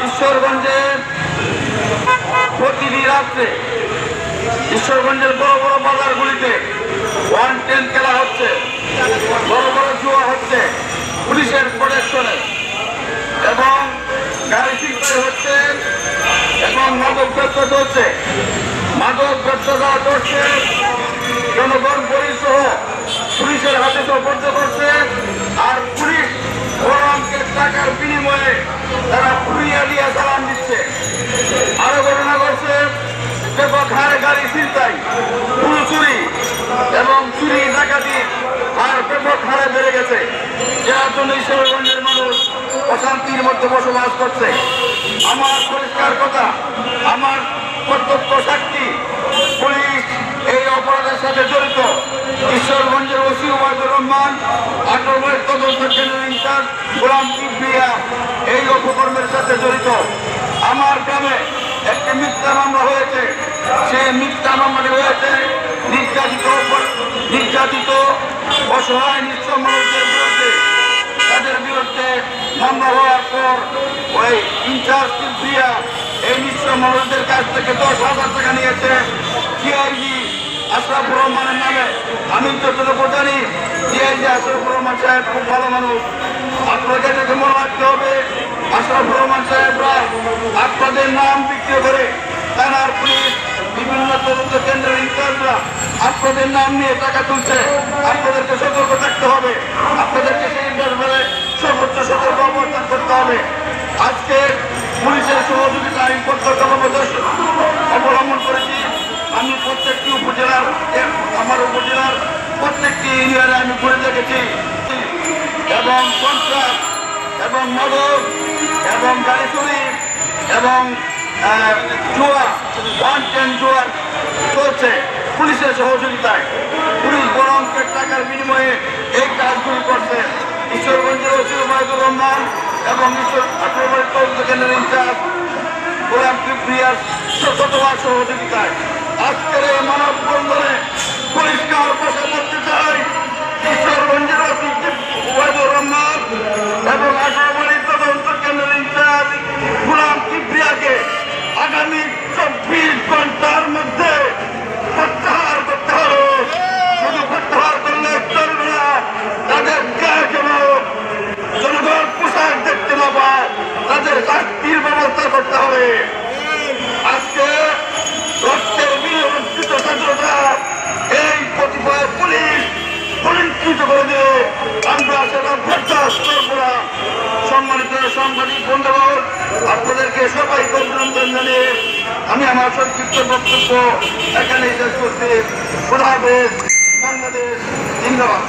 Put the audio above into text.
ঈশ্বরগঞ্জে প্রতিটি রাত্রে ঈশ্বরগঞ্জের বড় বড় বাজারগুলিতে 110 খেলা হচ্ছে, বড় বড় জুয়া হচ্ছে পুলিশের প্রোটেকশনে, এবং গাড়ি ছিনতাই হচ্ছে এবং মাদক ব্যবসা চলছে। মাদক ব্যবসা যারা করছে জনগণ পরিসহ পুলিশের হাতে সোপর্দ করছে, আর পুলিশ বড় অঙ্কের টাকার বিনিময়ে তারা পুড়িয়ে দিয়ে চালান দিচ্ছে। আরো ঘটনা করছে ব্যাপক হারে গাড়ি ছিনতাই, পুরো চুরি এবং চুরি ডাকাতি আর ব্যাপক হারে বেড়ে গেছে, যার জন্য ঈশ্বরগঞ্জের মানুষ অশান্তির মধ্যে বসবাস করছে। আমার পরিষ্কার কথা, আমার প্রত্যক্ষ সাক্ষী, পুলিশ এই অপরাধের সাথে জড়িত। ঈশ্বরগঞ্জের ওসি ওবায়দুর রহমান, আক্রমণের তদন্ত কেন্দ্রের ইনচার্জ গোলাম কিবরিয়া এই অপকর্মের সাথে জড়িত। আমার গ্রামে একটি মিথ্যা মামলা হয়েছে, সেই মিথ্যা মামলাটি হয়েছে নির্যাতিত অসহায় নিঃস্ব মানুষদের বিরুদ্ধে। তাদের বিরুদ্ধে মামলা হওয়ার পর ওই ইনচার্জ কিবরিয়া এই নিঃস্ব মানুষদের কাছ থেকে 10,000 টাকা নিয়েছে। ডিআইজি আশরাফুর রহমানের নামে আমি যতটুকু জানি, ডিআইজি আশরাফুর রহমান সাহেব খুব ভালো মানুষ। আপনাকে দেখে মনে রাখতে হবে, আশরাফুর রহমান সাহেবরা আপনাদের নাম বিক্রি করে থানার পুলিশ বিভিন্ন তদন্ত কেন্দ্রের ইনচার্জরা আপনাদের নাম নিয়ে টাকা তুলছে। আপনাদেরকে সতর্ক থাকতে হবে, আপনাদেরকে সেই ব্যাপারে সর্বোচ্চ সতর্ক অবস্থান করতে হবে। আজকে পুলিশের সহযোগিতা আমি অবলম্বন করেছি। আমি প্রত্যেকটি উপজেলার, আমার উপজেলার প্রত্যেকটি ইউনিয়নে আমি ঘুরে দেখেছি, এবং কন্ট্রাক্ট এবং মাদক এবং গাড়ি চুরি এবং জুয়া 110 জুয়া চলছে পুলিশের সহযোগিতায়। পুলিশ বড় অঙ্কের টাকার বিনিময়ে এই কাজগুলি করছে। ঈশ্বরগঞ্জের ওসি ওবায়দুর রহমান এবং আক্রমণের তদন্ত কেন্দ্রের ইনচার্জ গোলাম কিবরিয়ার শতভাগ সহযোগিতায় আজকের এই মানববন্ধনে পরিষ্কার ভাষা বলতে চাই, ঈশ্বরগঞ্জের ওসি ওবায়দুর রহমান এবং আক্রমণের তদন্ত কেন্দ্রের ইনচার্জ গোলাম কিবরিয়াকে আগামী 24 ঘন্টার মধ্যে প্রত্যাহার করতে হবে। শুধু প্রত্যাহার করলে চলবে না, তাদের গায়ে যেন জনগণ পোশাক দেখতে না পায়, তাদের শাস্তির ব্যবস্থা করতে হবে। আজকে রক্তের বিনিয়োজিত ছাত্ররা এই কতিপয় পুলিশ পরিষ্কৃত করে দিয়ে আমরা সেটা বরদাস্ত করব না। সম্মানিত সাংবাদিক বন্ধুগণ, আপনাদেরকে সবাইকে অভিনন্দন জানিয়ে আমি আমার সংক্ষিপ্ত বক্তব্য এখানেই শেষ করছি। খোদা হাফেজ। বাংলাদেশ জিন্দাবাদ।